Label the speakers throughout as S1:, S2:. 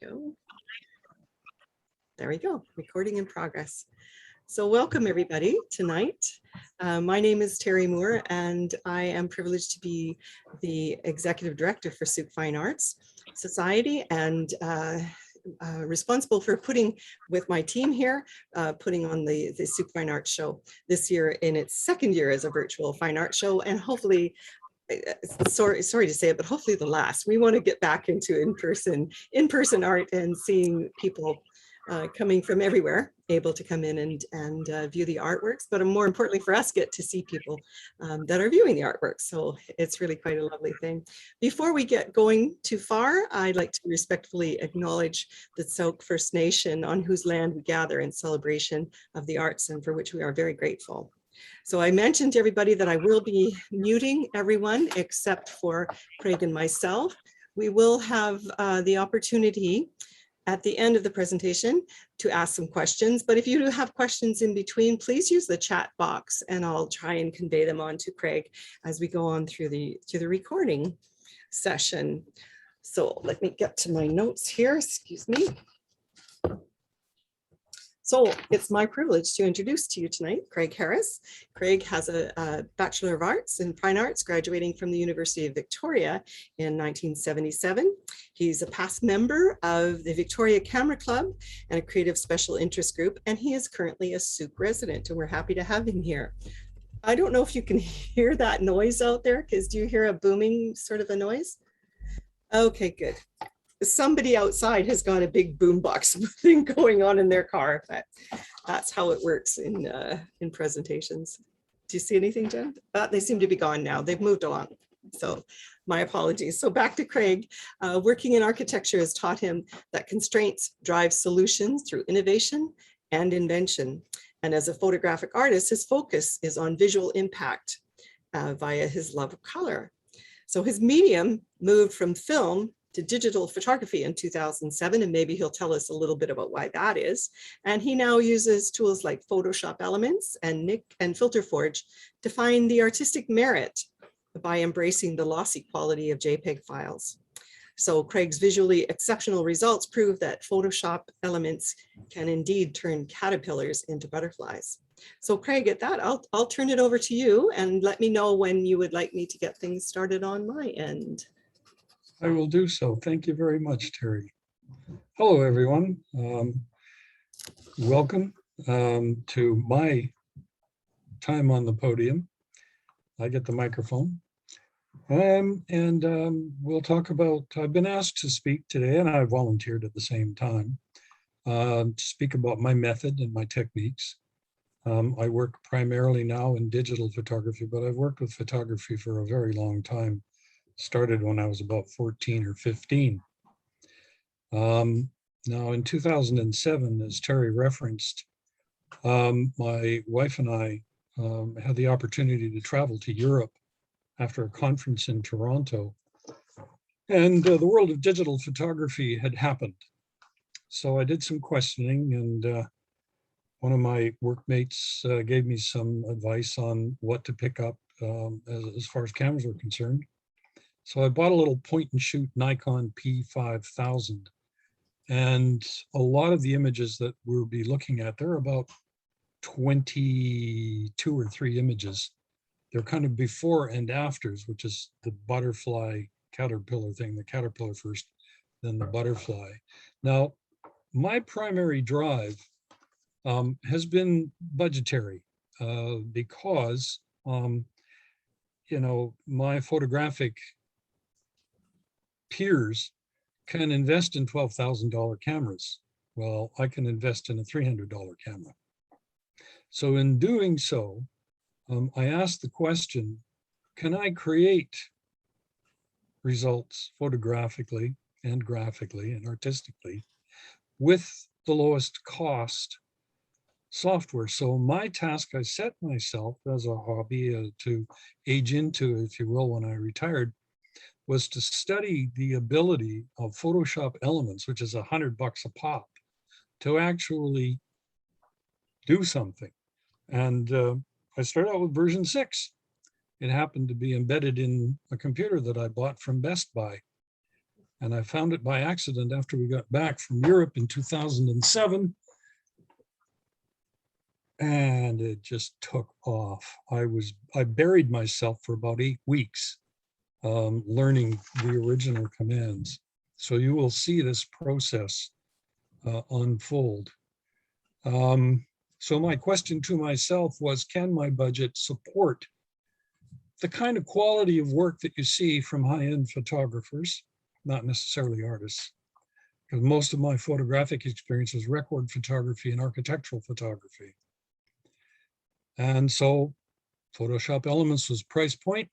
S1: Go. There we go, recording in progress. So welcome everybody tonight. My name is Terry Moore and I am privileged to be the Executive Director for Sooke Fine Arts Society and responsible for putting, with my team here, putting on the Sooke Fine Arts Show this year in its second year as a virtual fine art show, and hopefully, sorry to say it, but hopefully the last. We want to get back into in-person art and seeing people coming from everywhere, able to come in and view the artworks, but more importantly for us, get to see people that are viewing the artwork. So it's really quite a lovely thing. Before we get going too far, I'd like to respectfully acknowledge the Sooke First Nation on whose land we gather in celebration of the arts and for which we are very grateful. So I mentioned to everybody that I will be muting everyone except for Craig and myself. We will have the opportunity at the end of the presentation to ask some questions, but if you do have questions in between, please use the chat box and I'll try and convey them on to Craig as we go on through the recording session. So let me get to my notes here, excuse me. So it's my privilege to introduce to you tonight Craig Harris. Craig has a Bachelor of Arts in Fine Arts, graduating from the University of Victoria in 1977. He's a past member of the Victoria Camera Club and a creative special interest group, and he is currently a Sooke resident, and we're happy to have him here. I don't know if you can hear that noise out there, because do you hear a booming sort of a noise? Okay, good. Somebody outside has got a big boombox thing going on in their car. That's how it works in presentations. Do you see anything, Jen? They seem to be gone now. They've moved along. So my apologies. So back to Craig. Working in architecture has taught him that constraints drive solutions through innovation and invention. And as a photographic artist, his focus is on visual impact via his love of color. So his medium moved from film to digital photography in 2007, and maybe he'll tell us a little bit about why that is. And he now uses tools like Photoshop Elements and Nik and Filter Forge to find the artistic merit by embracing the lossy quality of JPEG files. So Craig's visually exceptional results prove that Photoshop Elements can indeed turn caterpillars into butterflies. So Craig, at that, I'll turn it over to you and let me know when you would like me to get things started on my end.
S2: I will do so. Thank you very much, Terry. Hello, everyone. Welcome to my time on the podium. I get the microphone. We'll talk about, I've been asked to speak today, and I volunteered at the same time, to speak about my method and my techniques. I work primarily now in digital photography, but I've worked with photography for a very long time. Started when I was about 14 or 15. Now in 2007, as Terry referenced, my wife and I had the opportunity to travel to Europe after a conference in Toronto, and the world of digital photography had happened. So I did some questioning, and one of my workmates gave me some advice on what to pick up as far as cameras were concerned. So I bought a little point and shoot Nikon P5000, and a lot of the images that we'll be looking at, there are about 22 or 3 images. They're kind of before and afters, which is the butterfly caterpillar thing, the caterpillar first, then the butterfly. Now, my primary drive has been budgetary because, you know, my photographic peers can invest in $12,000 cameras. Well, I can invest in a $300 camera. So in doing so, I asked the question, can I create results photographically and graphically and artistically with the lowest cost software? So my task I set myself as a hobby to age into, if you will, when I retired, was to study the ability of Photoshop Elements, which is $100 a pop, to actually do something. And I started out with version 6. It happened to be embedded in a computer that I bought from Best Buy. And I found it by accident after we got back from Europe in 2007. And it just took off. I buried myself for about 8 weeks learning the original commands. So you will see this process unfold. So my question to myself was, can my budget support the kind of quality of work that you see from high-end photographers, not necessarily artists, because most of my photographic experience was record photography and architectural photography. And so Photoshop Elements was price point,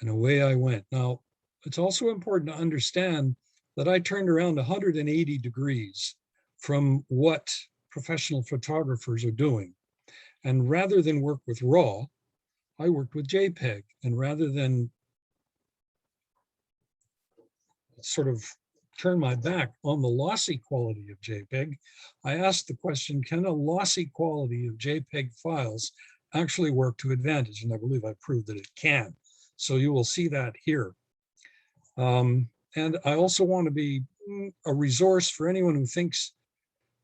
S2: and away I went. Now, it's also important to understand that I turned around 180 degrees from what professional photographers are doing. And rather than work with RAW, I worked with JPEG. And rather than sort of turn my back on the lossy quality of JPEG, I asked the question, can a lossy quality of JPEG files actually work to advantage? And I believe I proved that it can. So you will see that here. And I also want to be a resource for anyone who thinks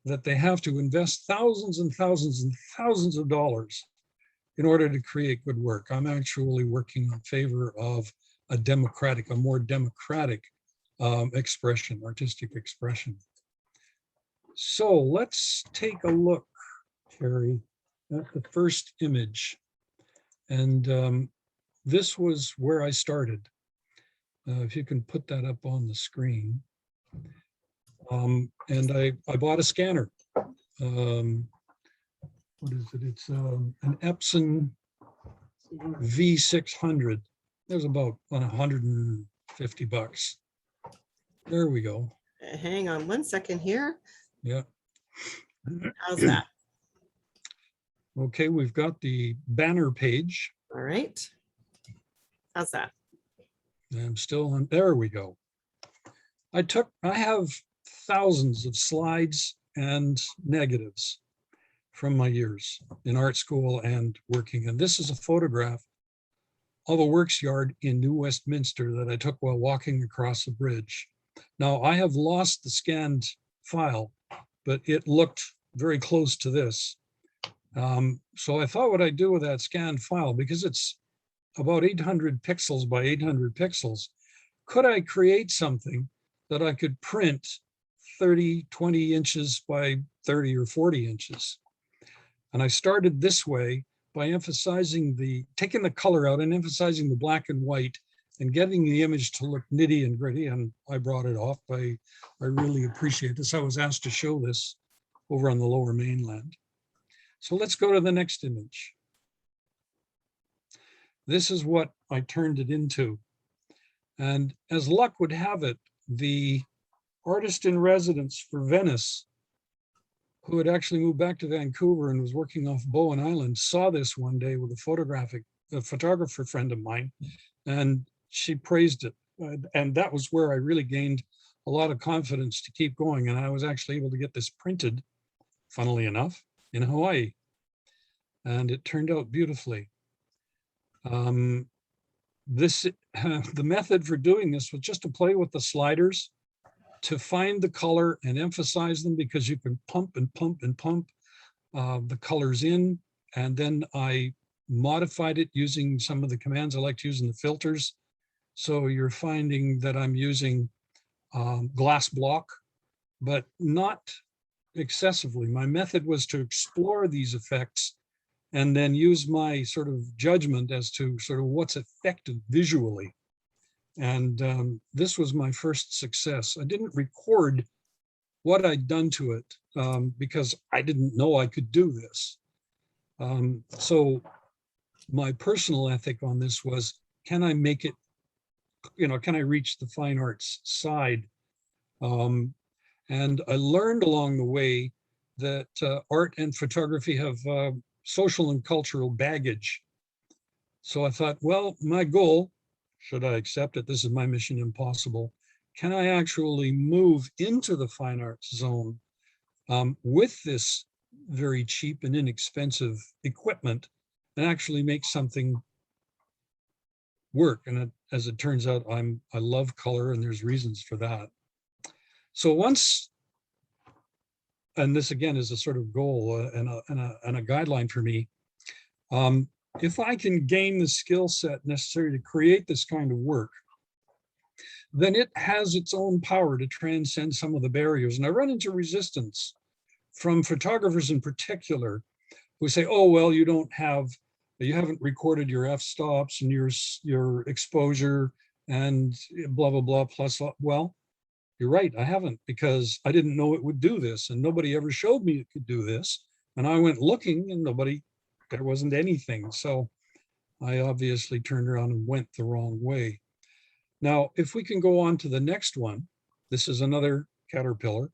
S2: that they have to invest thousands and thousands and thousands of dollars in order to create good work. I'm actually working in favor of a more democratic expression, artistic expression. So let's take a look, Terry, at the first image. And this was where I started. If you can put that up on the screen. And I bought a scanner. What is it? It's an Epson V600. It was about $150. There we go.
S1: Hang on 1 second here.
S2: Yeah.
S1: How's that?
S2: Okay, we've got the banner page.
S1: All right. How's that?
S2: I'm still on. There we go. I have thousands of slides and negatives from my years in art school and working. And this is a photograph of a works yard in New Westminster that I took while walking across a bridge. Now, I have lost the scanned file, but it looked very close to this. So I thought what I'd do with that scanned file, because it's about 800 pixels by 800 pixels, could I create something that I could print 30, 20 inches by 30 or 40 inches? And I started this way by taking the color out and emphasizing the black and white and getting the image to look nitty and gritty. And I brought it off. I really appreciate this. I was asked to show this over on the Lower Mainland. So let's go to the next image. This is what I turned it into. And as luck would have it, the artist in residence for Venice, who had actually moved back to Vancouver and was working off Bowen Island, saw this one day with a photographer friend of mine, and she praised it. And that was where I really gained a lot of confidence to keep going. And I was actually able to get this printed, funnily enough, in Hawaii. And it turned out beautifully. The method for doing this was just to play with the sliders, to find the color and emphasize them, because you can pump and pump and pump the colors in. And then I modified it using some of the commands I like to use in the filters. So you're finding that I'm using glass block, but not excessively. My method was to explore these effects and then use my sort of judgment as to sort of what's effective visually. And this was my first success. I didn't record what I'd done to it because I didn't know I could do this. So my personal ethic on this was, can I make it, can I reach the fine arts side? And I learned along the way that art and photography have social and cultural baggage. So I thought, well, my goal, should I accept it, this is my mission impossible, can I actually move into the fine arts zone with this very cheap and inexpensive equipment and actually make something work. And as it turns out, I love color, and there's reasons for that. So once, and this again is a sort of goal and a guideline for me, if I can gain the skill set necessary to create this kind of work, then it has its own power to transcend some of the barriers. And I run into resistance from photographers in particular who say, oh, well, you haven't recorded your f-stops and your exposure and blah, blah, blah, plus, well, you're right, I haven't, because I didn't know it would do this, and nobody ever showed me it could do this. And I went looking and there wasn't anything. So I obviously turned around and went the wrong way. Now, if we can go on to the next one, this is another caterpillar.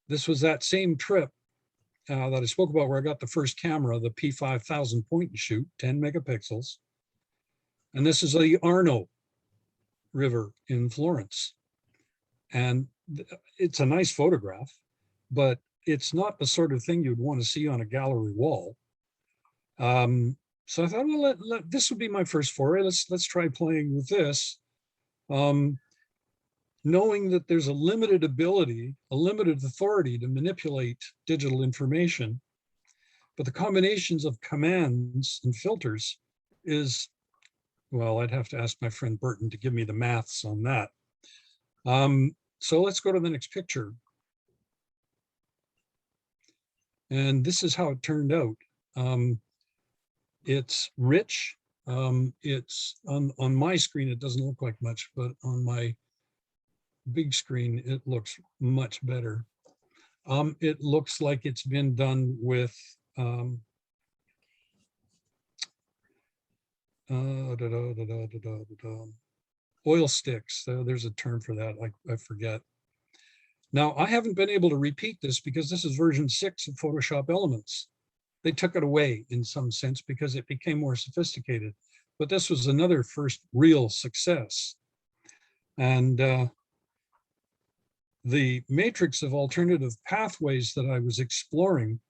S2: This was that same trip that I spoke about where I got the first camera, the P5000 point and shoot, 10 megapixels. And this is the Arno River in Florence. And it's a nice photograph, but it's not the sort of thing you'd want to see on a gallery wall. So I thought, well, this would be my first foray. Let's try playing with this. Knowing that there's a limited ability, a limited authority to manipulate digital information, but the combinations of commands and filters is, well, I'd have to ask my friend Burton to give me the maths on that. So let's go to the next picture. And this is how it turned out. It's rich. It's on my screen, it doesn't look like much, but on my big screen, it looks much better. It looks like it's been done with oil sticks. There's a term for that, I forget. Now, I haven't been able to repeat this because this is version 6 of Photoshop Elements. They took it away in some sense because it became more sophisticated. But this was another first real success. And the matrix of alternative pathways that I was exploring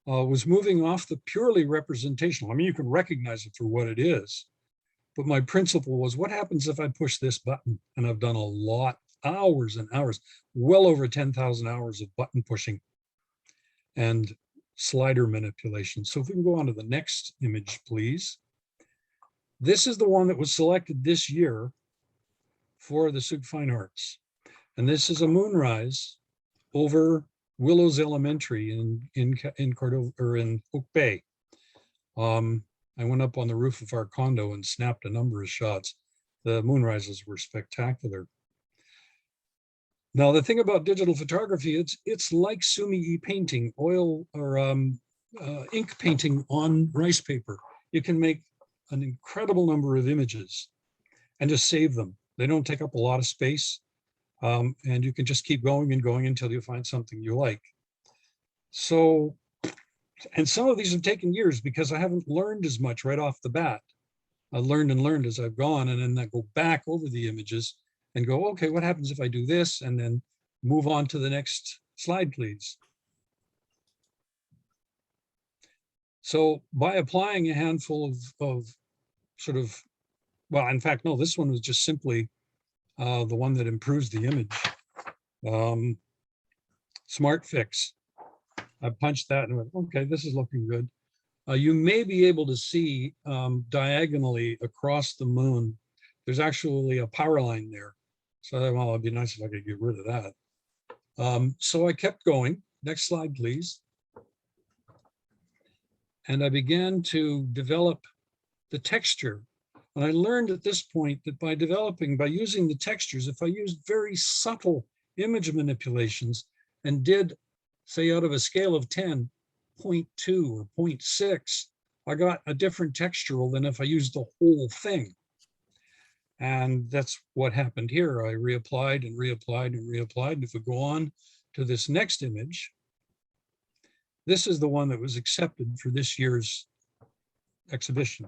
S2: was moving off the purely representational. I mean, you can recognize it for what it is, but my principle was, what happens if I push this button? And I've done a lot, hours and hours, well over 10,000 hours of button pushing and slider manipulation. So if we can go on to the next image, please. This is the one that was selected this year for the Sooke Fine Arts. And this is a moonrise over Willows Elementary in Cordova, or in Oak Bay. I went up on the roof of our condo and snapped a number of shots. The moonrises were spectacular. Now, the thing about digital photography, it's like sumi painting, oil or ink painting on rice paper. You can make an incredible number of images and just save them. They don't take up a lot of space. And you can just keep going and going until you find something you like. So, and some of these have taken years because I haven't learned as much right off the bat. I learned and learned as I've gone, and then I go back over the images and go, okay, what happens if I do this? And then move on to the next slide, please. So by applying a handful of sort of, well, in fact, no, this one was just simply the one that improves the image. Smart Fix. I punched that and went, okay, this is looking good. You may be able to see diagonally across the moon, there's actually a power line there. So, well, it'd be nice if I could get rid of that. So I kept going. Next slide, please. And I began to develop the texture. And I learned at this point that by using the textures, if I used very subtle image manipulations and did, say, out of a scale of 10, 0.2 or 0.6, I got a different textural than if I used the whole thing. And that's what happened here. I reapplied and reapplied and reapplied. And if we go on to this next image, this is the one that was accepted for this year's exhibition.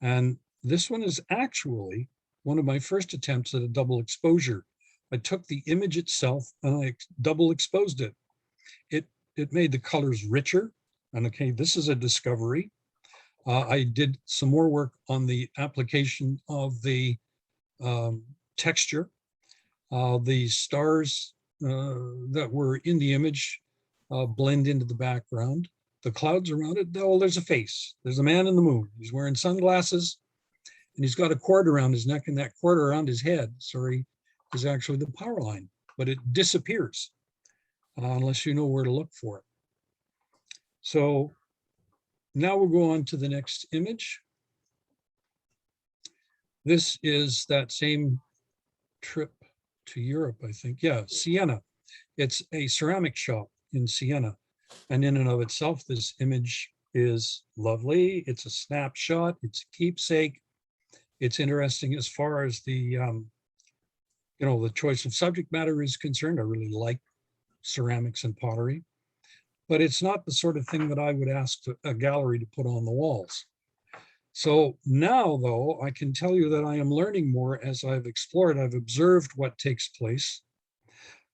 S2: And this one is actually one of my first attempts at a double exposure. I took the image itself and I double exposed it. It made the colors richer. And okay, this is a discovery. I did some more work on the application of the texture. The stars that were in the image blend into the background. The clouds around it, oh, there's a face. There's a man in the moon. He's wearing sunglasses and he's got a cord around his neck, and that cord around his head, sorry, is actually the power line, but it disappears unless you know where to look for it. So now we'll go on to the next image. This is that same trip to Europe, I think. Yeah, Siena. It's a ceramic shop in Siena. And in and of itself, this image is lovely. It's a snapshot. It's a keepsake. It's interesting as far as the, the choice of subject matter is concerned. I really like ceramics and pottery, but it's not the sort of thing that I would ask a gallery to put on the walls. So now, though, I can tell you that I am learning more as I've explored. I've observed what takes place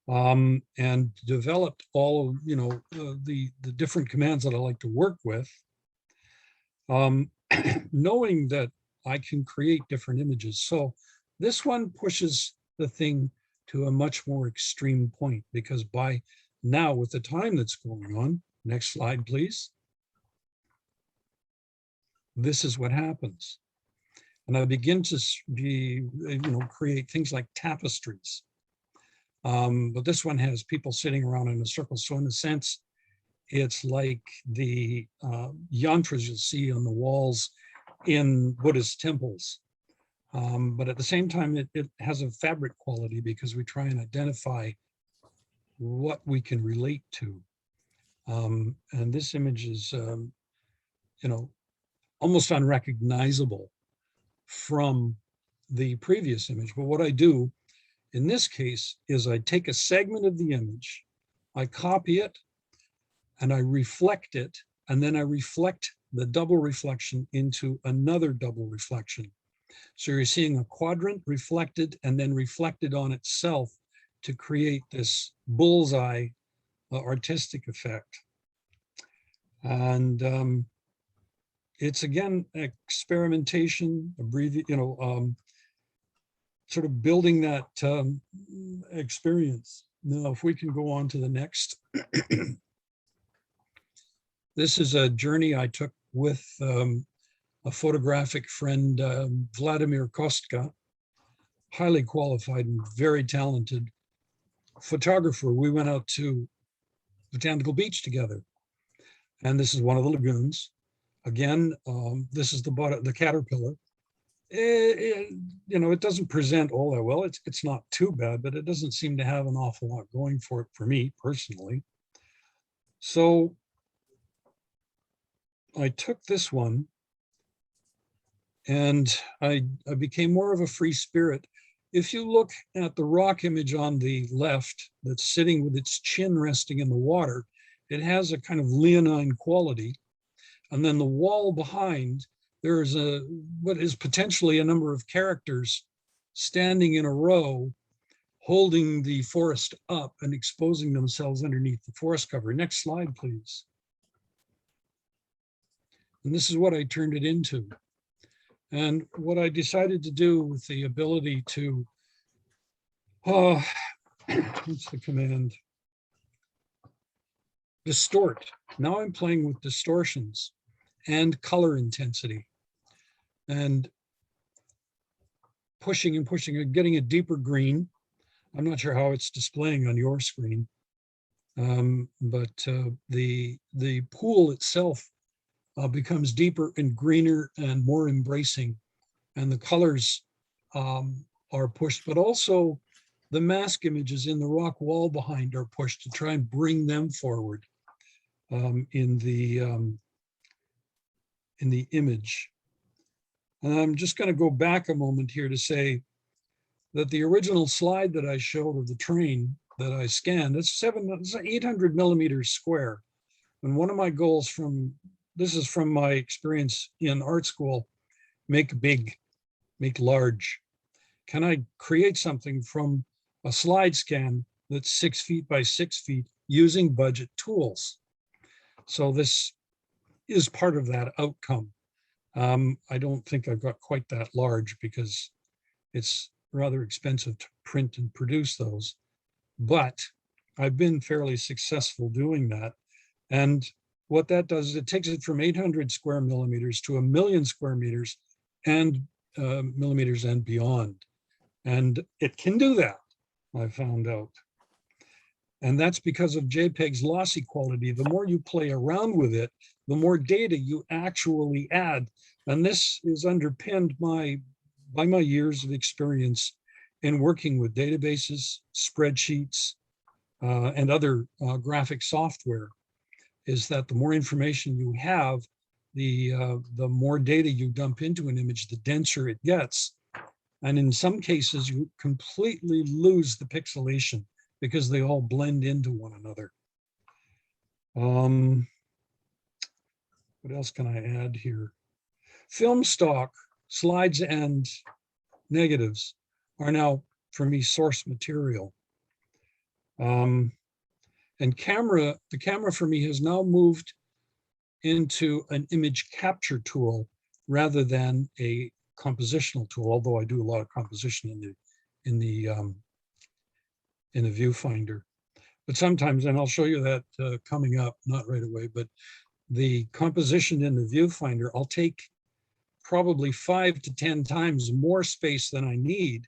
S2: and developed all of, the different commands that I like to work with, knowing that I can create different images. So this one pushes the thing to a much more extreme point, because by now, with the time that's going on, next slide, please. This is what happens. And I begin to create things like tapestries. But this one has people sitting around in a circle. So in a sense, it's like the yantras you'll see on the walls in Buddhist temples. But at the same time, it has a fabric quality because we try and identify what we can relate to. And this image is, almost unrecognizable from the previous image. But what I do in this case is I take a segment of the image, I copy it, and I reflect it, and then I reflect the double reflection into another double reflection. So you're seeing a quadrant reflected and then reflected on itself to create this bullseye artistic effect. And it's again experimentation, sort of building that experience. Now, if we can go on to the next. This is a journey I took with a photographic friend, Vladimir Kostka, highly qualified and very talented photographer. We went out to Botanical Beach together. And this is one of the lagoons. Again, this is the caterpillar. It doesn't present all that well. It's not too bad, but it doesn't seem to have an awful lot going for it for me personally. So I took this one and I became more of a free spirit. If you look at the rock image on the left that's sitting with its chin resting in the water, it has a kind of leonine quality. And then the wall behind, there's what is potentially a number of characters standing in a row, holding the forest up and exposing themselves underneath the forest cover. Next slide, please. And this is what I turned it into. And what I decided to do with the ability to, what's the command? Distort. Now I'm playing with distortions and color intensity and pushing and pushing and getting a deeper green. I'm not sure how it's displaying on your screen, but the pool itself becomes deeper and greener and more embracing, and the colors are pushed, but also the mask images in the rock wall behind are pushed to try and bring them forward in the image. And I'm just going to go back a moment here to say that the original slide that I showed of the train that I scanned, it's 800 millimeters square. And one of my goals this is from my experience in art school, make big, make large. Can I create something from a slide scan that's 6 feet by 6 feet using budget tools? So this is part of that outcome. I don't think I've got quite that large because it's rather expensive to print and produce those, but I've been fairly successful doing that. And what that does is it takes it from 800 square millimeters to 1,000,000 square meters and millimeters and beyond. And it can do that, I found out. And that's because of JPEG's lossy quality. The more you play around with it, the more data you actually add. And this is underpinned by my years of experience in working with databases, spreadsheets, and other graphic software, is that the more information you have, the more data you dump into an image, the denser it gets. And in some cases, you completely lose the pixelation because they all blend into one another. What else can I add here? Film stock, slides and negatives are now, for me, source material. And the camera for me has now moved into an image capture tool rather than a compositional tool, although I do a lot of composition in the viewfinder. But sometimes, and I'll show you that coming up, not right away, but the composition in the viewfinder, I'll take probably 5 to 10 times more space than I need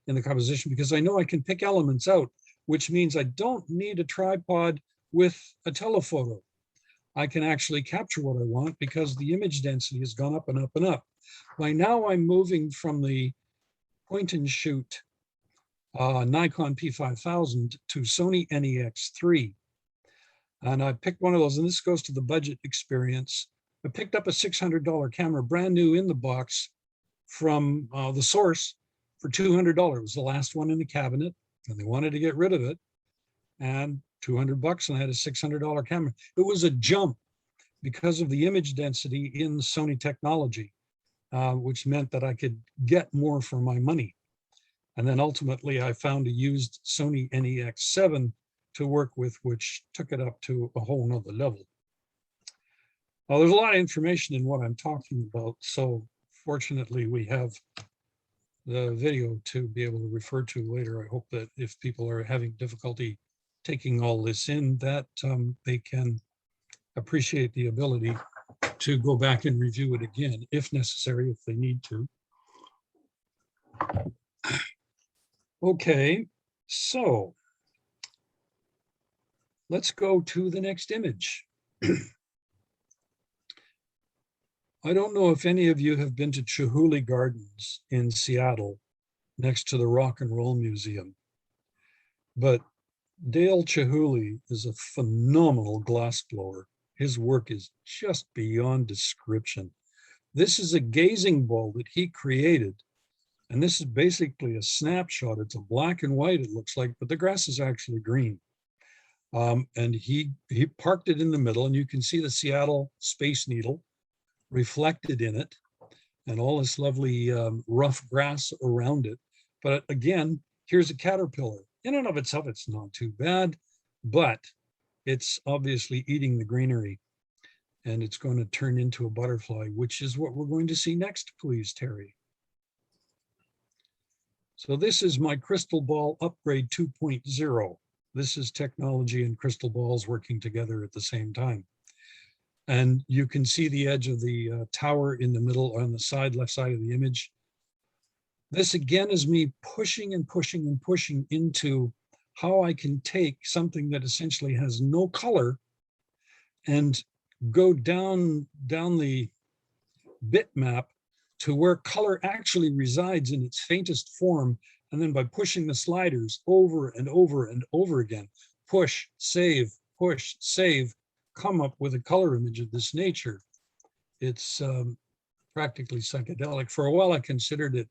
S2: in the composition because I know I can pick elements out, which means I don't need a tripod with a telephoto. I can actually capture what I want because the image density has gone up and up and up. By now I'm moving from the point and shoot Nikon P5000 to Sony NEX3. And I picked one of those, and this goes to the budget experience. I picked up a $600 camera, brand new in the box from the source for $200. It was the last one in the cabinet, and they wanted to get rid of it. And $200, and I had a $600 camera. It was a jump because of the image density in Sony technology, which meant that I could get more for my money. And then ultimately I found a used Sony NEX7 to work with, which took it up to a whole nother level. Well, there's a lot of information in what I'm talking about. So fortunately we have the video to be able to refer to later. I hope that if people are having difficulty taking all this in, that they can appreciate the ability to go back and review it again, if necessary, if they need to. Okay, so let's go to the next image. I don't know if any of you have been to Chihuly Gardens in Seattle, next to the Rock and Roll Museum, but Dale Chihuly is a phenomenal glassblower. His work is just beyond description. This is a gazing ball that he created. And this is basically a snapshot. It's a black and white, it looks like, but the grass is actually green. And he parked it in the middle, and you can see the Seattle Space Needle reflected in it and all this lovely rough grass around it. But again, here's a caterpillar. In and of itself, it's not too bad, but it's obviously eating the greenery, and it's going to turn into a butterfly, which is what we're going to see next, please, Terry. So this is my crystal ball upgrade 2.0. This is technology and crystal balls working together at the same time. And you can see the edge of the tower in the middle on the side, left side of the image. This again is me pushing and pushing and pushing into how I can take something that essentially has no color and go down the bitmap to where color actually resides in its faintest form. And then by pushing the sliders over and over and over again, push, save, come up with a color image of this nature. It's practically psychedelic. For a while, I considered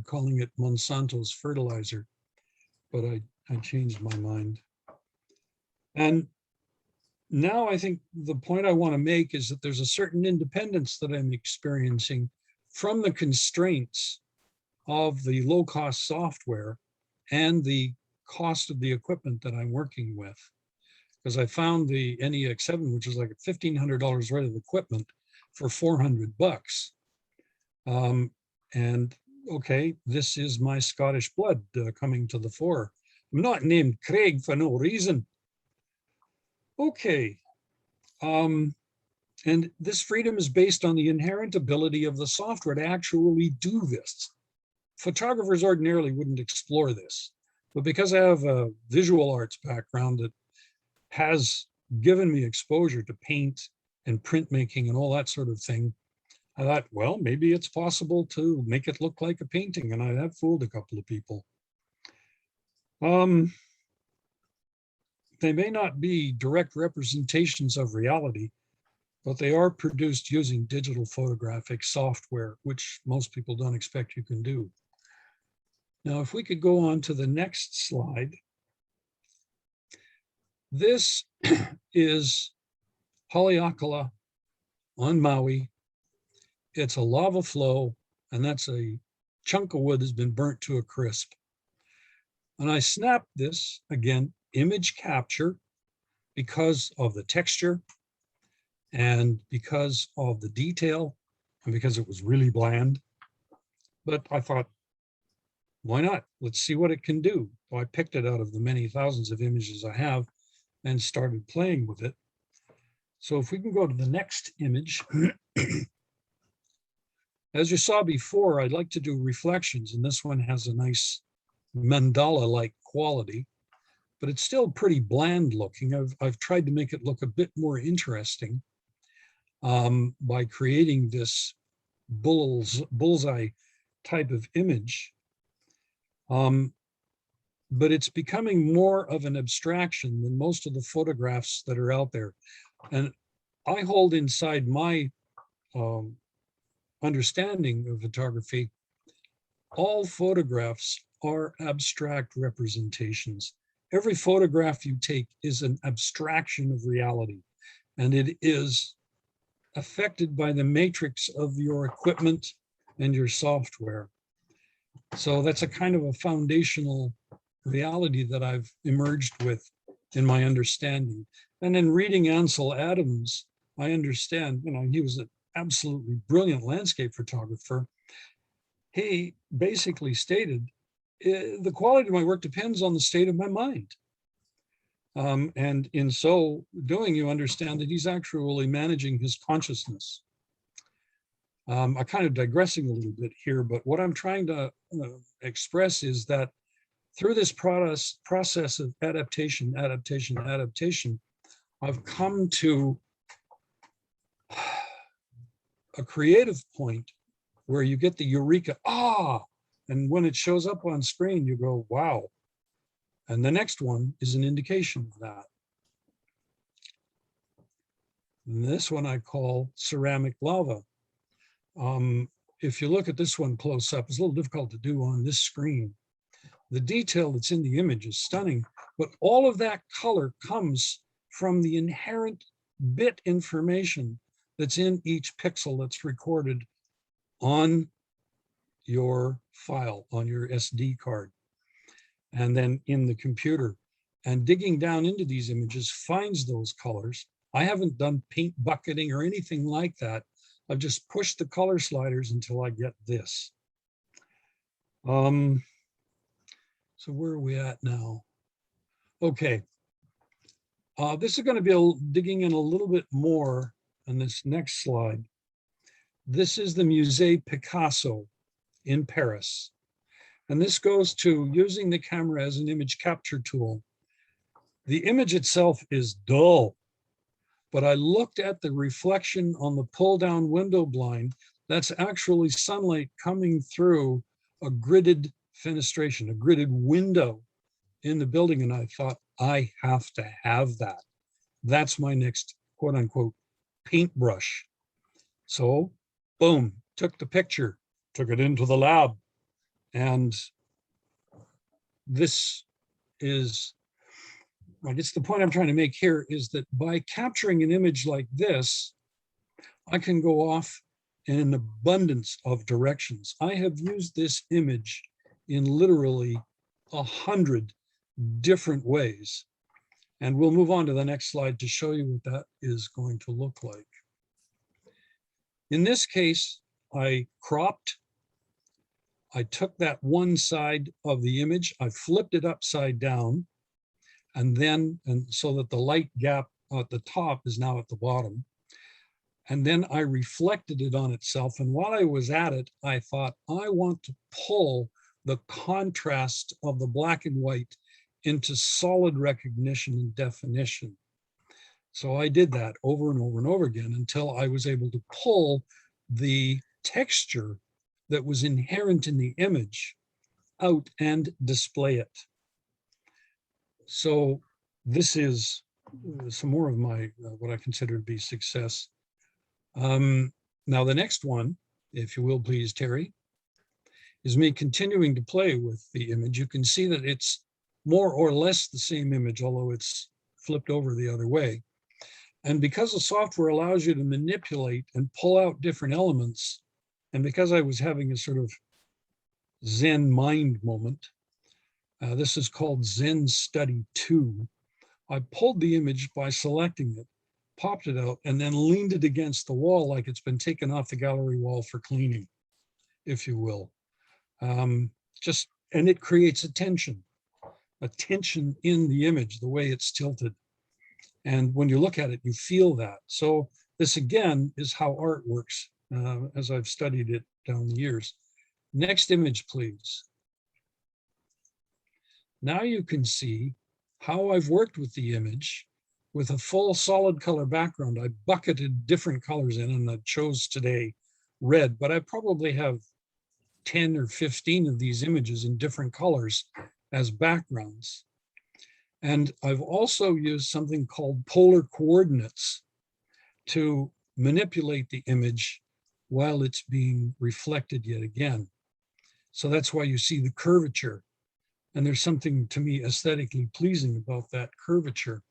S2: calling it Monsanto's fertilizer, but I changed my mind. And now I think the point I want to make is that there's a certain independence that I'm experiencing from the constraints of the low-cost software and the cost of the equipment that I'm working with. Because I found the NEX7, which is like $1,500 worth of equipment, for 400 bucks. And okay, this is my Scottish blood coming to the fore. I'm not named Craig for no reason. Okay. And this freedom is based on the inherent ability of the software to actually do this. Photographers ordinarily wouldn't explore this, but because I have a visual arts background that has given me exposure to paint and printmaking and all that sort of thing, I thought, well, maybe it's possible to make it look like a painting, and I have fooled a couple of people. They may not be direct representations of reality, but they are produced using digital photographic software, which most people don't expect you can do. Now, if we could go on to the next slide. This is Haleakala on Maui. It's a lava flow, and that's a chunk of wood has been burnt to a crisp. And I snapped this, again, image capture, because of the texture and because of the detail and because it was really bland. But I thought, why not? Let's see what it can do. So I picked it out of the many thousands of images I have and started playing with it. So if we can go to the next image. As you saw before, I'd like to do reflections, and this one has a nice mandala-like quality, but it's still pretty bland looking. I've tried to make it look a bit more interesting by creating this bullseye type of image. But it's becoming more of an abstraction than most of the photographs that are out there. And I hold inside my understanding of photography, all photographs are abstract representations. Every photograph you take is an abstraction of reality, and it is affected by the matrix of your equipment and your software. So that's a kind of a foundational reality that I've emerged with in my understanding. And in reading Ansel Adams, I understand, he was an absolutely brilliant landscape photographer. He basically stated, the quality of my work depends on the state of my mind. And in so doing, you understand that he's actually managing his consciousness. I'm kind of digressing a little bit here, but what I'm trying to express is that through this process of adaptation, I've come to a creative point where you get the eureka, and when it shows up on screen, you go, wow. And the next one is an indication of that. And this one I call ceramic lava. If you look at this one close up, it's a little difficult to do on this screen. The detail that's in the image is stunning, but all of that color comes from the inherent bit information that's in each pixel that's recorded on your file, on your SD card, and then in the computer. And digging down into these images finds those colors. I haven't done paint bucketing or anything like that. I've just pushed the color sliders until I get this. So where are we at now? Okay. This is going to be digging in a little bit more on this next slide. This is the Musée Picasso in Paris. And this goes to using the camera as an image capture tool. The image itself is dull, but I looked at the reflection on the pull-down window blind. That's actually sunlight coming through a gridded fenestration, a gridded window in the building. And I thought, I have to have that. That's my next quote unquote paintbrush. So boom, took the picture, took it into the lab. And this is, I guess the point I'm trying to make here is that by capturing an image like this, I can go off in an abundance of directions. I have used this image in literally 100 different ways. And we'll move on to the next slide to show you what that is going to look like. In this case, I cropped. I took that one side of the image, I flipped it upside down, and so that the light gap at the top is now at the bottom. And then I reflected it on itself. And while I was at it, I thought, I want to pull the contrast of the black and white into solid recognition and definition. So I did that over and over and over again until I was able to pull the texture that was inherent in the image out and display it. So this is some more of my, what I consider to be success. Now the next one, if you will please, Terry, is me continuing to play with the image. You can see that it's more or less the same image, although it's flipped over the other way. And because the software allows you to manipulate and pull out different elements, and because I was having a sort of Zen mind moment, this is called Zen Study 2. I pulled the image by selecting it, popped it out, and then leaned it against the wall like it's been taken off the gallery wall for cleaning, if you will. And it creates a tension in the image, the way it's tilted. And when you look at it, you feel that. So this again is how art works, as I've studied it down the years. Next image, please. Now you can see how I've worked with the image with a full solid color background. I bucketed different colors in, and I chose today red, but I probably have 10 or 15 of these images in different colors as backgrounds. And I've also used something called polar coordinates to manipulate the image while it's being reflected yet again. So that's why you see the curvature. And there's something to me aesthetically pleasing about that curvature.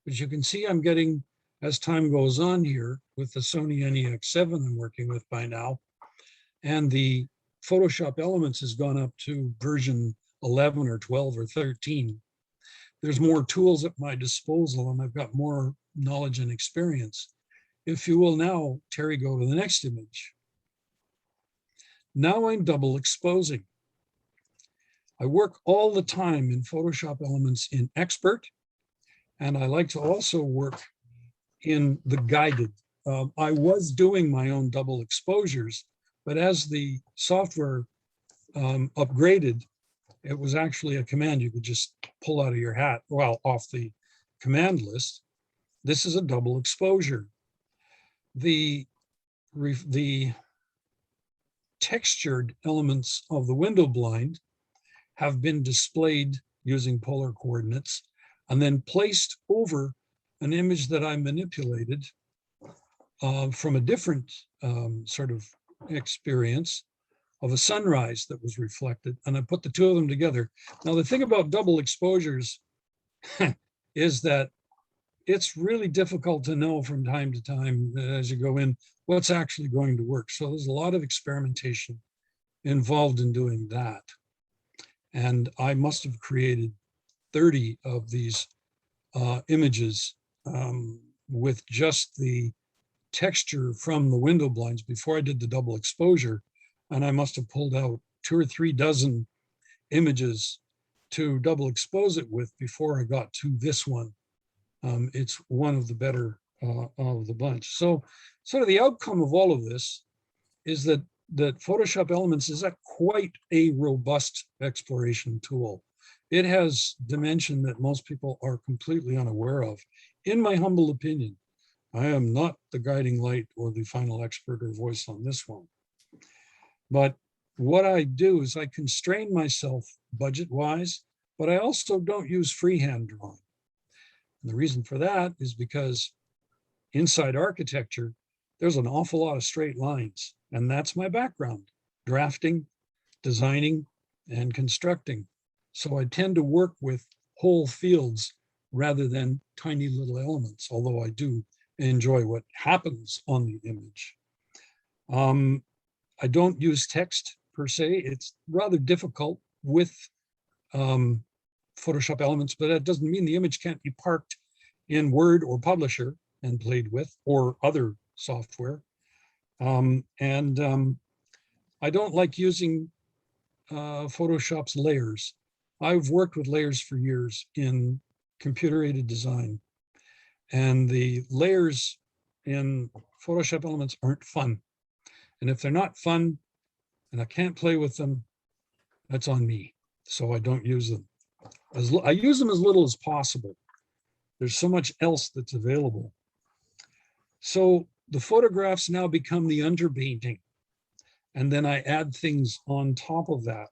S2: But you can see I'm getting, as time goes on here, with the Sony NEX7 I'm working with by now, and the Photoshop Elements has gone up to version 11 or 12 or 13. There's more tools at my disposal, and I've got more knowledge and experience. If you will now, Terry, go to the next image. Now I'm double exposing. I work all the time in Photoshop Elements in Expert, and I like to also work in the guided. I was doing my own double exposures, but as the software upgraded, it was actually a command you could just pull out of your hat, well, off the command list. This is a double exposure. The textured elements of the window blind have been displayed using polar coordinates and then placed over an image that I manipulated from a different sort of experience of a sunrise that was reflected, and I put the two of them together. Now, the thing about double exposures is that it's really difficult to know from time to time as you go in what's actually going to work. So there's a lot of experimentation involved in doing that. And I must have created 30 of these images with just the texture from the window blinds before I did the double exposure. And I must have pulled out 2 or 3 dozen images to double expose it with before I got to this one. It's one of the better of the bunch. So sort of the outcome of all of this is that Photoshop Elements is quite a robust exploration tool. It has dimension that most people are completely unaware of. In my humble opinion, I am not the guiding light or the final expert or voice on this one. But what I do is I constrain myself budget-wise, but I also don't use freehand drawing. And the reason for that is because inside architecture, there's an awful lot of straight lines, and that's my background, drafting, designing, and constructing. So I tend to work with whole fields rather than tiny little elements, although I do enjoy what happens on the image. I don't use text per se. It's rather difficult with Photoshop Elements, but that doesn't mean the image can't be parked in Word or Publisher and played with, or other software. I don't like using Photoshop's layers. I've worked with layers for years in computer-aided design, and the layers in Photoshop Elements aren't fun. And if they're not fun and I can't play with them, that's on me. So I don't use them. I use them as little as possible. There's so much else that's available. So the photographs now become the underpainting. And then I add things on top of that.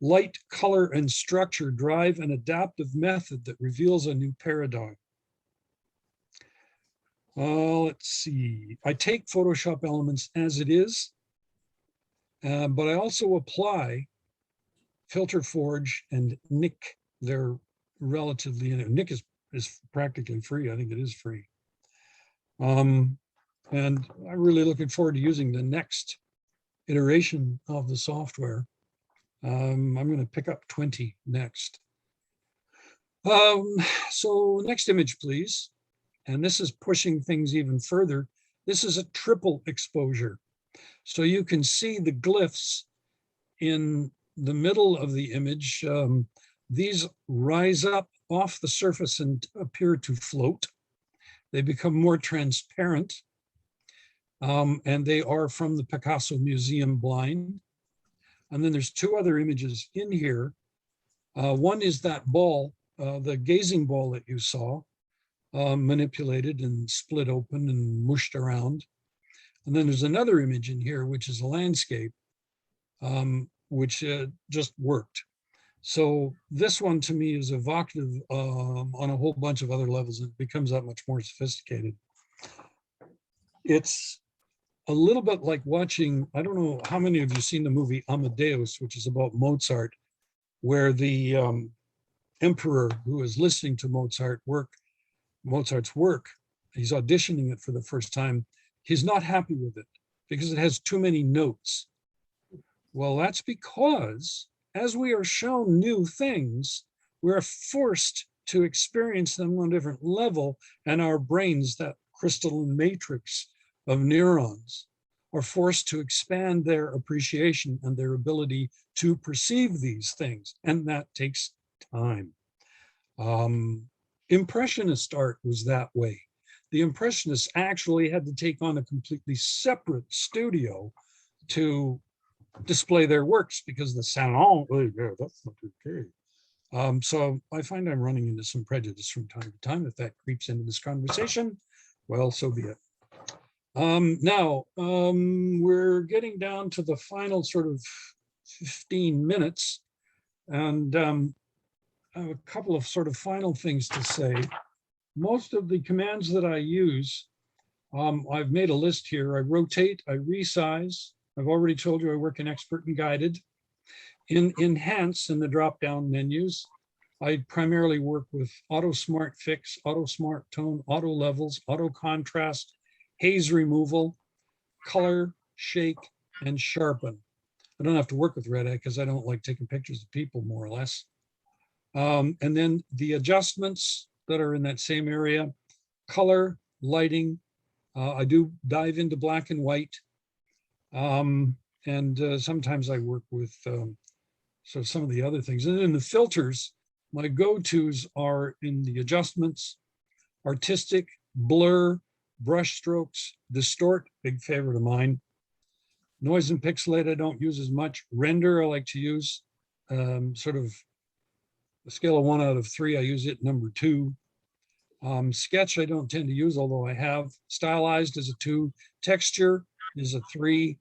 S2: Light, color, and structure drive an adaptive method that reveals a new paradigm. Let's see. I take Photoshop Elements as it is, but I also apply Filter Forge and Nik. They're relatively, Nik is practically free. I think it is free. And I'm really looking forward to using the next iteration of the software. I'm going to pick up 20 next. So next image, please. And this is pushing things even further. This is a triple exposure. So you can see the glyphs in the middle of the image. These rise up off the surface and appear to float. They become more transparent. And they are from the Picasso Museum blind. And then there's two other images in here. One is that ball, the gazing ball that you saw, manipulated and split open and mushed around. And then there's another image in here, which is a landscape, which just worked. So this one to me is evocative on a whole bunch of other levels. It becomes that much more sophisticated. It's a little bit like watching, I don't know how many of you seen the movie Amadeus, which is about Mozart, where the emperor who is listening to Mozart's work, he's auditioning it for the first time. He's not happy with it because it has too many notes. Well, that's because as we are shown new things, we're forced to experience them on a different level, and our brains, that crystalline matrix of neurons, are forced to expand their appreciation and their ability to perceive these things, and that takes time. Impressionist art was that way. The Impressionists actually had to take on a completely separate studio to display their works because the salon, oh yeah, that's not okay. So I find I'm running into some prejudice from time to time. If that creeps into this conversation, well, so be it. Now, we're getting down to the final sort of 15 minutes, and I have a couple of sort of final things to say. Most of the commands that I use, I've made a list here. I rotate, I resize. I've already told you I work in expert and guided. In enhance, in the drop-down menus, I primarily work with auto smart fix, auto smart tone, auto levels, auto contrast, haze removal, color, shake, and sharpen. I don't have to work with red eye because I don't like taking pictures of people, more or less. And then the adjustments that are in that same area, color, lighting. I do dive into black and white. Sometimes I work with so some of the other things. And in the filters, my go-tos are in the adjustments, artistic, blur, brush strokes, distort, big favorite of mine. Noise and pixelate, I don't use as much. Render, I like to use sort of a scale of 1 out of 3. I use it number 2. Sketch, I don't tend to use, although I have. Stylized is a 2. Texture is a 3.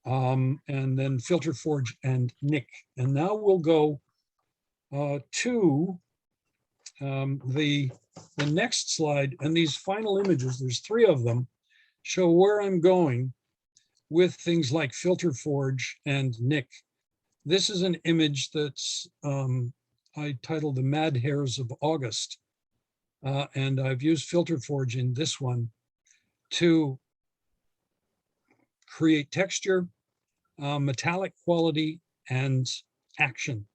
S2: And then Filter Forge and Nik. And now we'll go to the next slide. And these final images, there's 3 of them, show where I'm going with things like Filter Forge and Nik. This is an image that's I titled The Mad Hares of August. And I've used Filter Forge in this one to create texture, metallic quality, and action.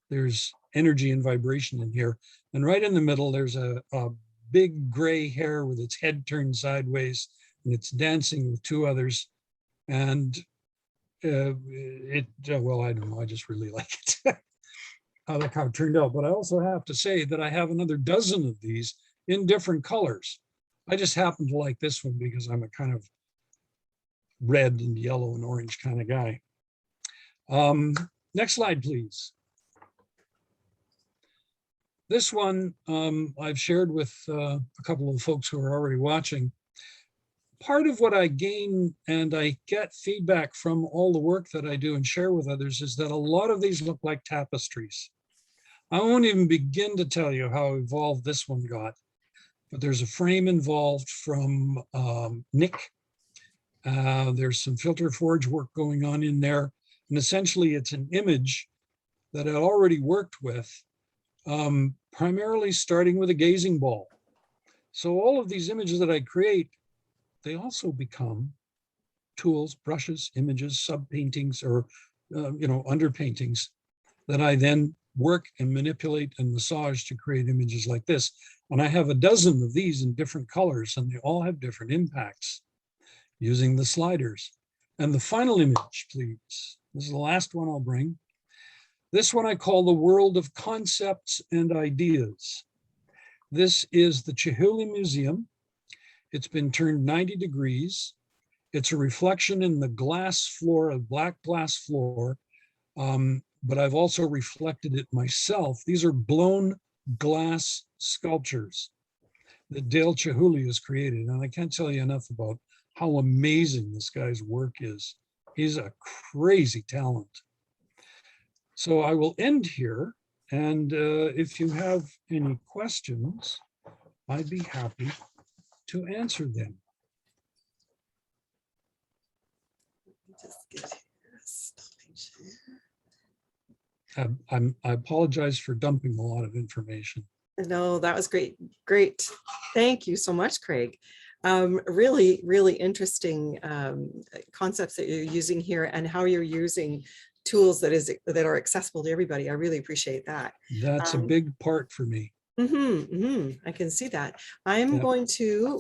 S2: There's energy and vibration in here. And right in the middle, there's a big gray hare with its head turned sideways, and it's dancing with 2 others And well, I don't know, I just really like it. I like how it turned out, but I also have to say that I have another dozen of these in different colors. I just happen to like this one because I'm a kind of red and yellow and orange kind of guy. Next slide, please. This one I've shared with a couple of folks who are already watching. Part of what I gain and I get feedback from all the work that I do and share with others is that a lot of these look like tapestries. I won't even begin to tell you how evolved this one got, but there's a frame involved from Nick. There's some filter forge work going on in there. And essentially it's an image that I already worked with, primarily starting with a gazing ball. So all of these images that I create, they also become tools, brushes, images, sub-paintings, or underpaintings that I then work and manipulate and massage to create images like this. And I have a dozen of these in different colors, and they all have different impacts using the sliders. And the final image, please. This is the last one I'll bring. This one I call the world of concepts and ideas. This is the Chihuly Museum. It's been turned 90 degrees. It's a reflection in the glass floor, a black glass floor, but I've also reflected it myself. These are blown glass sculptures that Dale Chihuly has created. And I can't tell you enough about how amazing this guy's work is. He's a crazy talent. So I will end here. And if you have any questions, I'd be happy to answer them.
S1: Just get here, stopping share.
S2: I apologize for dumping a lot of information.
S1: No, that was great. Great. Thank you so much, Craig. Really, really interesting concepts that you're using here and how you're using tools that are accessible to everybody. I really appreciate that.
S2: That's a big part for me.
S1: I can see that. I'm going to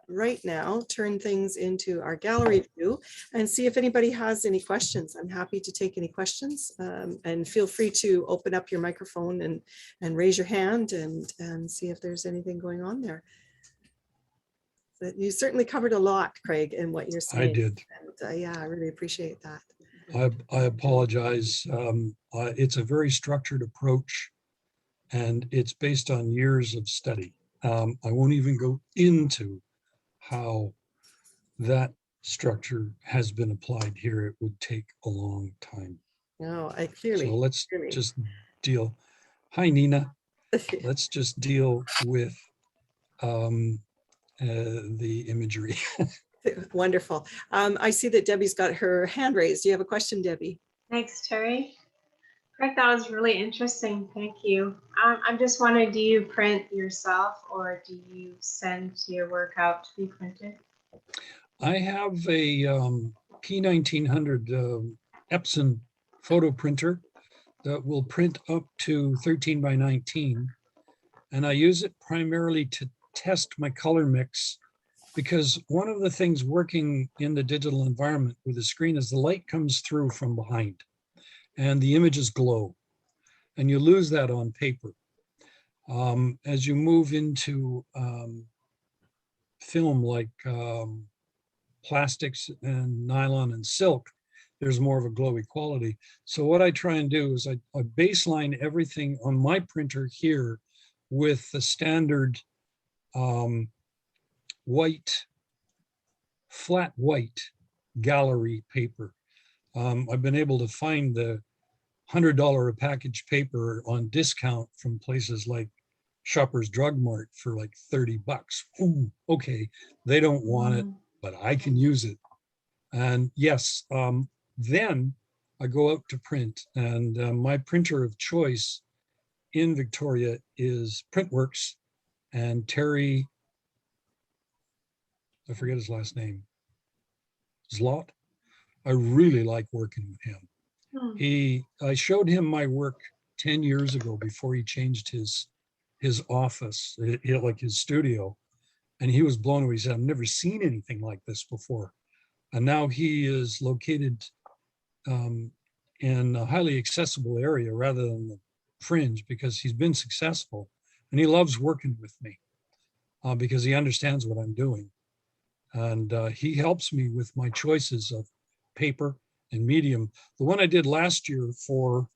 S1: right now turn things into our gallery view and see if anybody has any questions. I'm happy to take any questions, and feel free to open up your microphone and raise your hand and see if there's anything going on there. But you certainly covered a lot, Craig, in what you're saying.
S2: I did.
S1: And, yeah, I really appreciate that.
S2: I apologize. It's a very structured approach, and it's based on years of study. I won't even go into how that structure has been applied here. It would take a long time.
S1: No, I clearly.
S2: So let's just deal. Hi, Nina. Let's just deal with the imagery.
S1: Wonderful. I see that Debbie's got her hand raised. Do you have a question, Debbie?
S3: Thanks, Terry. Greg, that was really interesting. Thank you. I'm just wondering, do you print yourself or do you send your work out to be printed?
S2: I have a P1900 Epson photo printer that will print up to 13 by 19. And I use it primarily to test my color mix, because one of the things working in the digital environment with the screen is the light comes through from behind and the images glow, and you lose that on paper. As you move into film like plastics and nylon and silk, there's more of a glowy quality. So what I try and do is I baseline everything on my printer here with the standard flat white gallery paper. I've been able to find the $100 a package paper on discount from places like Shoppers Drug Mart for like 30 bucks. Ooh, okay, they don't want it, but I can use it. And yes, then I go out to print, and my printer of choice in Victoria is Printworks, and Terry, I forget his last name, Zlot. I really like working with him. I showed him my work 10 years ago before he changed his office, like his studio, and he was blown away. He said, I've never seen anything like this before. And now he is located in a highly accessible area rather than the fringe, because he's been successful and he loves working with me because he understands what I'm doing. And he helps me with my choices of paper and medium. The one I did last year for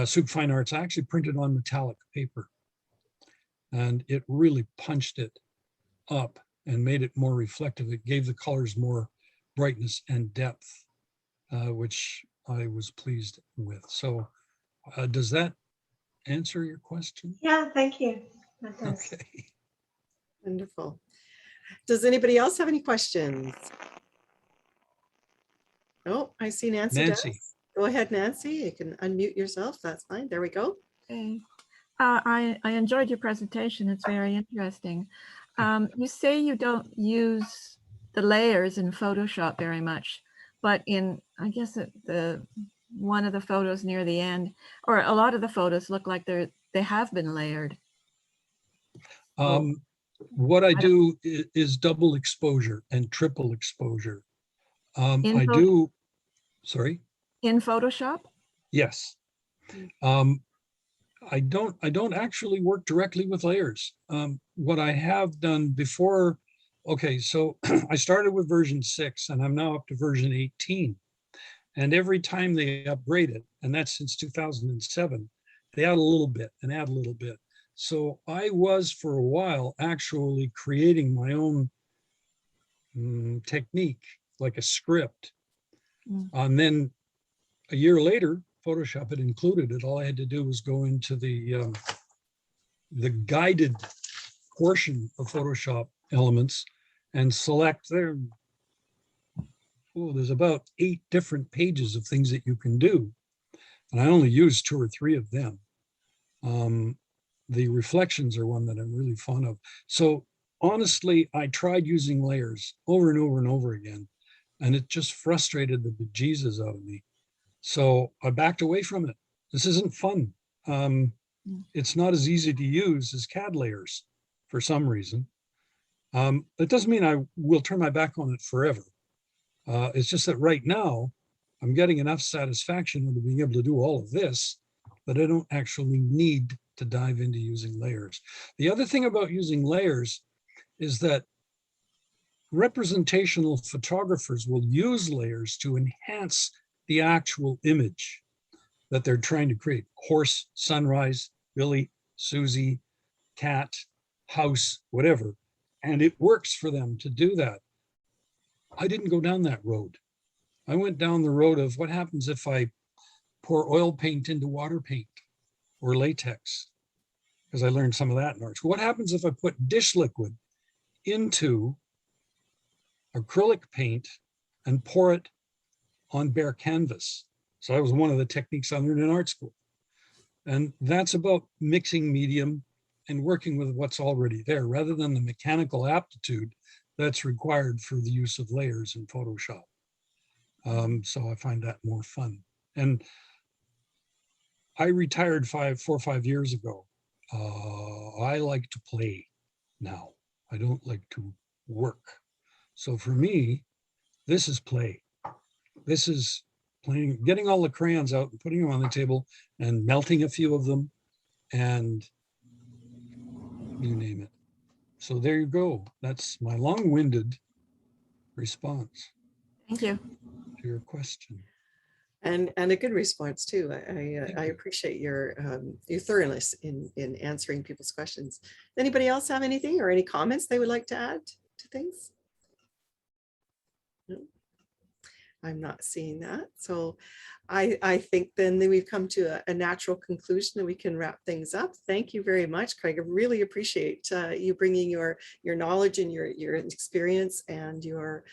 S2: Sooke Fine Arts, I actually printed on metallic paper, and it really punched it up and made it more reflective. It gave the colors more brightness and depth, which I was pleased with. So does that answer your question?
S3: Yeah, thank you. That does.
S2: Okay.
S1: Wonderful. Does anybody else have any questions? Oh, I see Nancy.
S2: Nancy.
S1: Does. Go ahead, Nancy. You can unmute yourself. That's fine. There we go.
S4: Okay. I enjoyed your presentation. It's very interesting. You say you don't use the layers in Photoshop very much, but in, I guess, one of the photos near the end, or a lot of the photos look like they have been layered.
S2: What I do is double exposure and triple exposure. I do, sorry?
S4: In Photoshop?
S2: Yes. I don't actually work directly with layers. What I have done before, okay, so I started with version 6 and I'm now up to version 18. And every time they upgrade it, and that's since 2007, they add a little bit and add a little bit. So I was for a while actually creating my own technique, like a script. And then a year later, Photoshop had included it. All I had to do was go into the guided portion of Photoshop elements and select there. Oh, there's about 8 different pages of things that you can do. And I only used 2 or 3 of them. The reflections are one that I'm really fond of. So honestly, I tried using layers over and over and over again, and it just frustrated the bejesus out of me. So I backed away from it. This isn't fun. It's not as easy to use as CAD layers for some reason. It doesn't mean I will turn my back on it forever. It's just that right now, I'm getting enough satisfaction out of being able to do all of this that I don't actually need to dive into using layers. The other thing about using layers is that representational photographers will use layers to enhance the actual image that they're trying to create. Horse, sunrise, Billy, Susie, cat, house, whatever. And it works for them to do that. I didn't go down that road. I went down the road of what happens if I pour oil paint into water paint or latex, because I learned some of that in art school. What happens if I put dish liquid into acrylic paint and pour it on bare canvas? So that was one of the techniques I learned in art school. And that's about mixing medium and working with what's already there rather than the mechanical aptitude that's required for the use of layers in Photoshop. So I find that more fun. And I retired 4 or 5 years ago. I like to play now. I don't like to work. So for me, this is play. This is playing, getting all the crayons out and putting them on the table and melting a few of them and you name it. So there you go. That's my long-winded response
S4: Thank you.
S2: to your question.
S1: And a good response too. I appreciate your thoroughness in answering people's questions. Anybody else have anything or any comments they would like to add to things? No, I'm not seeing that. So I think then that we've come to a natural conclusion and we can wrap things up. Thank you very much, Craig. I really appreciate you bringing your knowledge and your experience and your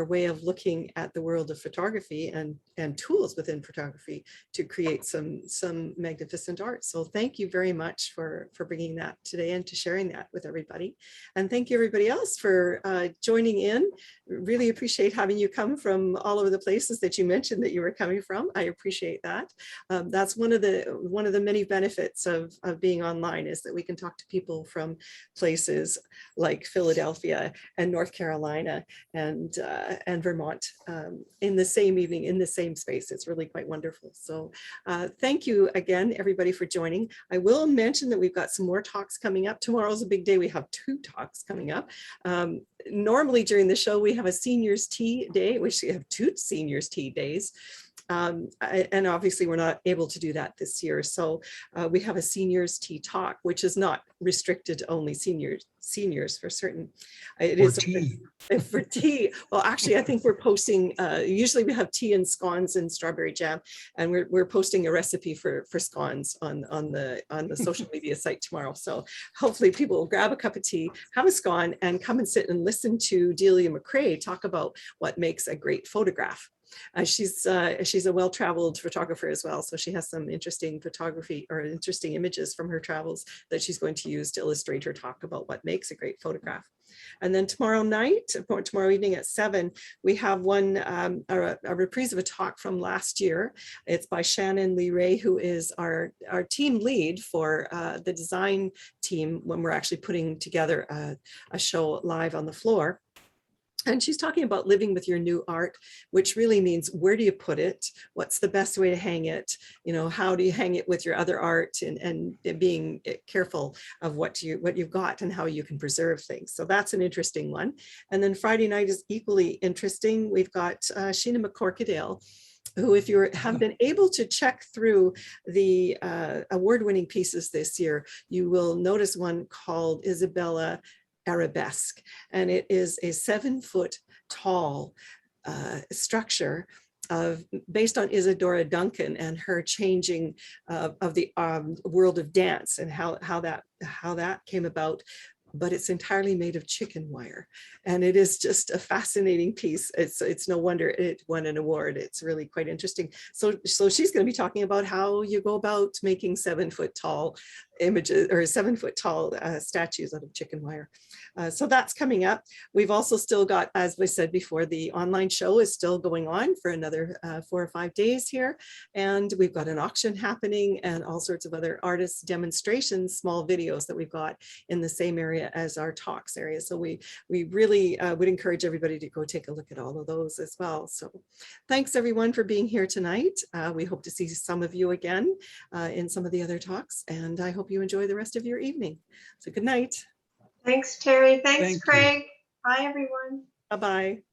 S1: way of looking at the world of photography and tools within photography to create some magnificent art. So thank you very much for bringing that today and to sharing that with everybody. And thank you everybody else for joining in. Really appreciate having you come from all over the places that you mentioned that you were coming from. I appreciate that. That's one of the many benefits of being online, is that we can talk to people from places like Philadelphia and North Carolina and Vermont in the same evening, in the same space. It's really quite wonderful. So thank you again, everybody, for joining. I will mention that we've got some more talks coming up. Tomorrow's a big day. We have 2 talks coming up. Normally during the show, we have a seniors tea day. We should have 2 seniors tea days. And obviously we're not able to do that this year. So we have a seniors tea talk, which is not restricted to only seniors for certain. It is for tea. Well, actually, I think we're posting, usually we have tea and scones and strawberry jam, and we're posting a recipe for scones on the social media site tomorrow. So hopefully people will grab a cup of tea, have a scone, and come and sit and listen to Delia McCrae talk about what makes a great photograph. She's a well-traveled photographer as well, so she has some interesting photography or interesting images from her travels that she's going to use to illustrate her talk about what makes a great photograph. And then tomorrow evening at 7, we have a reprise of a talk from last year. It's by Shannon Lee Ray, who is our team lead for the design team when we're actually putting together a show live on the floor. And she's talking about living with your new art, which really means, where do you put it? What's the best way to hang it? You know, how do you hang it with your other art, and being careful of what you've got and how you can preserve things. So that's an interesting one. And then Friday night is equally interesting. We've got Sheena McCorkadale, who, if you have been able to check through the award-winning pieces this year, you will notice one called Isabella Arabesque, and it is a 7-foot tall structure based on Isadora Duncan and her changing of the world of dance, and how that came about. But it's entirely made of chicken wire, and it is just a fascinating piece. It's no wonder it won an award. It's really quite interesting. So she's going to be talking about how you go about making 7-foot tall images, or 7-foot tall statues out of chicken wire. So that's coming up. We've also still got, as we said before, the online show is still going on for another 4 or 5 days here. And we've got an auction happening and all sorts of other artist demonstrations, small videos that we've got in the same area as our talks area. So we really would encourage everybody to go take a look at all of those as well. So thanks everyone for being here tonight. We hope to see some of you again in some of the other talks, and I hope you enjoy the rest of your evening. So good night.
S3: Thanks, Terry. Thanks,
S2: Thank you.
S3: Craig. Bye, everyone.
S1: Bye-bye.